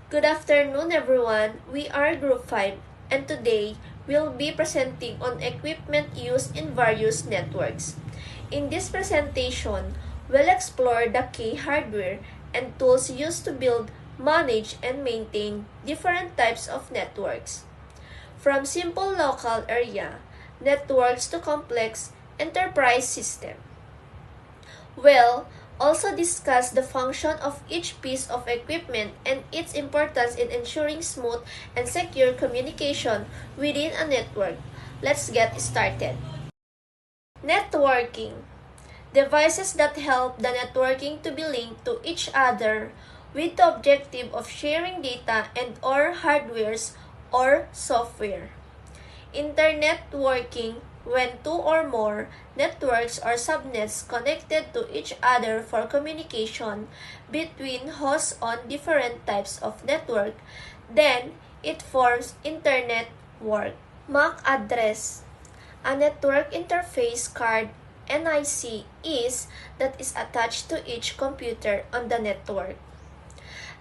Good afternoon, everyone. We are Group 5, and today we'll be presenting on equipment used in various networks. In this presentation, we'll explore the key hardware and tools used to build, manage, and maintain different types of networks. From simple local area networks to complex enterprise system. We'll also discuss the function of each piece of equipment and its importance in ensuring smooth and secure communication within a network. Let's get started. Networking. Devices that help the networking to be linked to each other with the objective of sharing data and or hardwares or software. Internet working when two or more networks or subnets connected to each other for communication between hosts on different types of network, then it forms internet work. MAC address. A network interface card NIC that is attached to each computer on the network.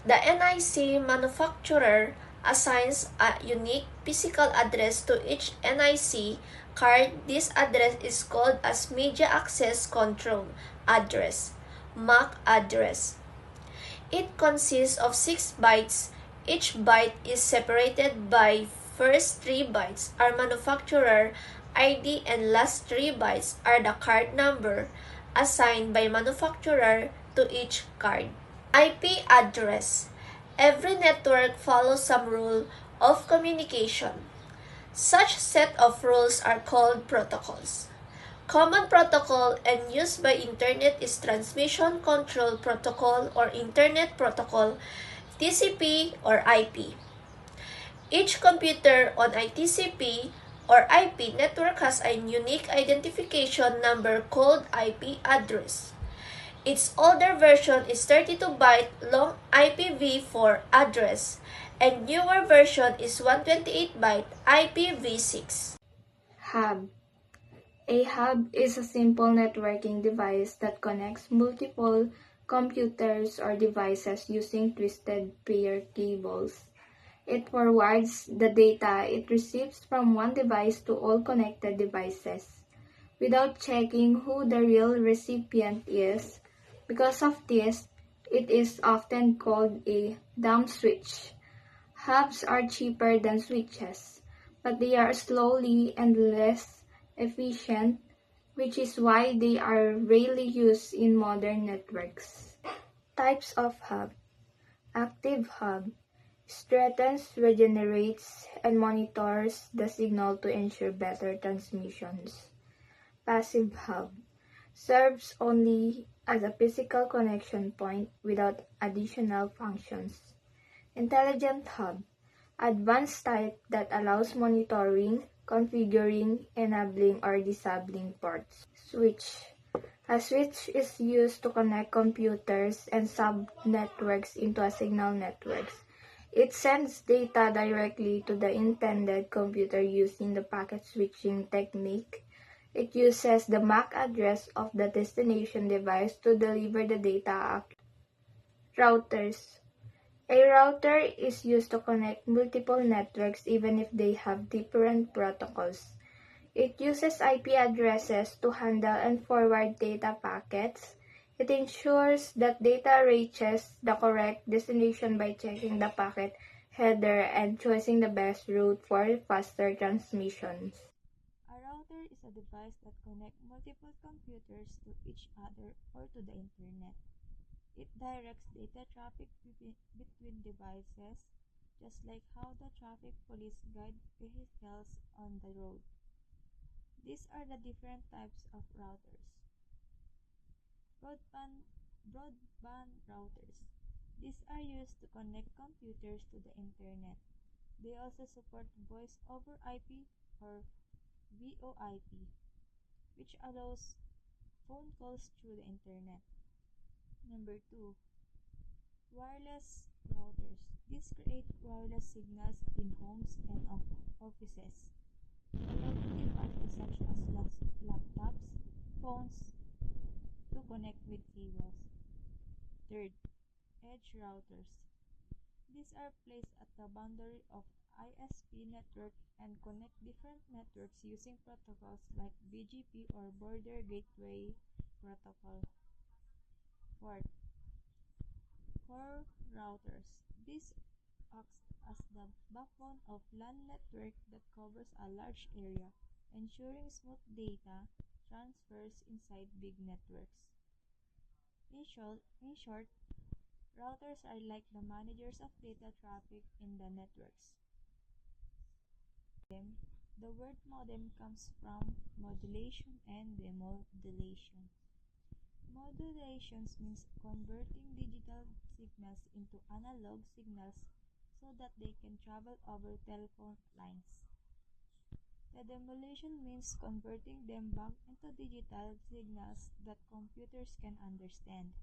The NIC manufacturer assigns a unique physical address to each NIC card. This address is called as Media Access Control Address, MAC address. It consists of 6 bytes. Each byte is separated by first 3 bytes are manufacturer ID and last 3 bytes are the card number assigned by manufacturer to each card. IP address. Every network follows some rule of communication. Such set of rules are called protocols. Common protocol and used by Internet is Transmission Control Protocol or Internet Protocol, TCP or IP. Each computer on a TCP or IP network has a unique identification number called IP address. Its older version is 32-byte long IPv4 address, and newer version is 128-byte IPv6. Hub. A hub is a simple networking device that connects multiple computers or devices using twisted pair cables. It forwards the data it receives from one device to all connected devices, without checking who the real recipient is. Because of this, it is often called a dumb switch. Hubs are cheaper than switches, but they are slowly and less efficient, which is why they are rarely used in modern networks. Types of hub. Active hub strengthens, regenerates, and monitors the signal to ensure better transmissions. Passive hub serves only as a physical connection point without additional functions. Intelligent hub, advanced type that allows monitoring, configuring, enabling, or disabling ports. Switch. A switch is used to connect computers and sub-networks into a signal network. It sends data directly to the intended computer using the packet switching technique. It uses the MAC address of the destination device to deliver the data. Routers. A router is used to connect multiple networks even if they have different protocols. It uses IP addresses to handle and forward data packets. It ensures that data reaches the correct destination by checking the packet header and choosing the best route for faster transmissions. A router is a device that connects multiple computers to each other or to the internet. It directs data traffic between devices, just like how the traffic police guide vehicles on the road. These are the different types of routers. Broadband, broadband routers. These are used to connect computers to the internet. They also support voice over IP or VoIP, which allows phone calls through the internet. Number 2. Wireless routers. These create wireless signals in homes and offices, allowing devices such as laptops, phones to connect with cables. Third, edge routers. These are placed at the boundary of ISP network and connect different networks using protocols like BGP or Border Gateway Protocol. Fourth, core routers. This acts as the backbone of LAN network that covers a large area, ensuring smooth data transfers inside big networks. In short, routers are like the managers of data traffic in the networks. The word modem comes from modulation and demodulation. Modulation means converting digital signals into analog signals so that they can travel over telephone lines. The demodulation means converting them back into digital signals that computers can understand.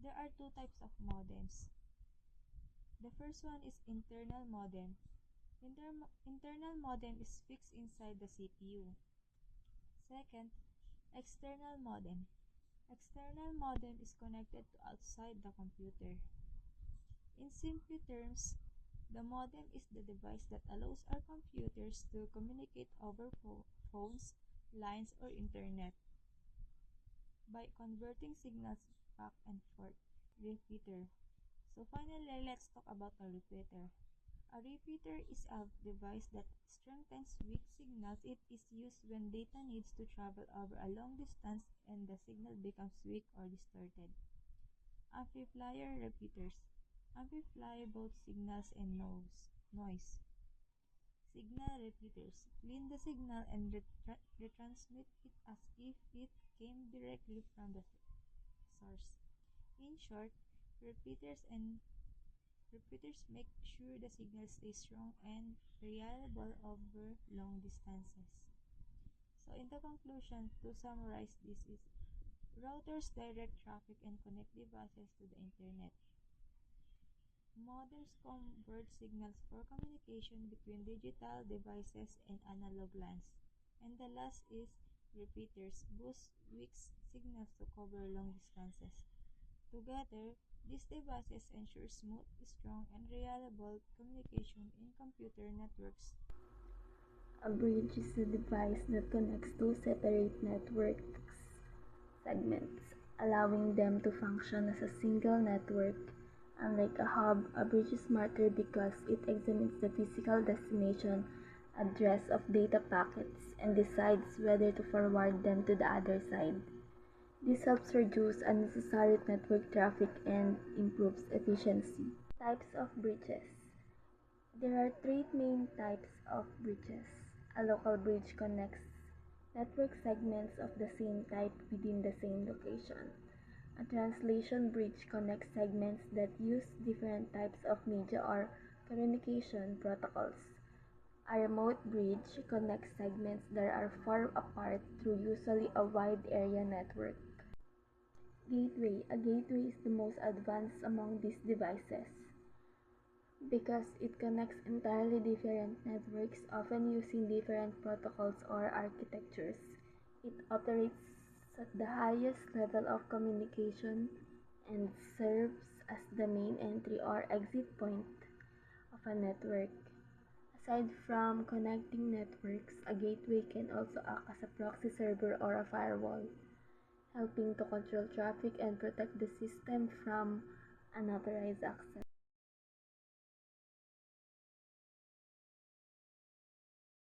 There are two types of modems. The first one is internal modem. Internal modem is fixed inside the CPU. Second, external modem. External modem is connected to outside the computer. In simple terms, the modem is the device that allows our computers to communicate over phones, lines, or internet by converting signals back and forth. Repeater. So finally, let's talk about a repeater. A repeater is a device that strengthens weak signals. It is used when data needs to travel over a long distance and the signal becomes weak or distorted. Amplifier repeaters amplify both signals and noise. Signal repeaters clean the signal and retransmit it as if it came directly from the source. In short, repeaters and repeaters make sure the signal stays strong and reliable over long distances. So in the conclusion, to summarize this is routers direct traffic and connect devices to the internet. Modems convert signals for communication between digital devices and analog lines. And the last is repeaters boost weak signals to cover long distances. Together, these devices ensure smooth, strong, and reliable communication in computer networks. A bridge is a device that connects two separate network segments, allowing them to function as a single network. Unlike a hub, a bridge is smarter because it examines the physical destination address of data packets and decides whether to forward them to the other side. This helps reduce unnecessary network traffic and improves efficiency. Types of bridges. There are three main types of bridges. A local bridge connects network segments of the same type within the same location. A translation bridge connects segments that use different types of media or communication protocols. A remote bridge connects segments that are far apart through usually a wide area network. Gateway. A gateway is the most advanced among these devices because it connects entirely different networks, often using different protocols or architectures. It operates at the highest level of communication and serves as the main entry or exit point of a network. Aside from connecting networks, a gateway can also act as a proxy server or a firewall, helping to control traffic and protect the system from unauthorized access.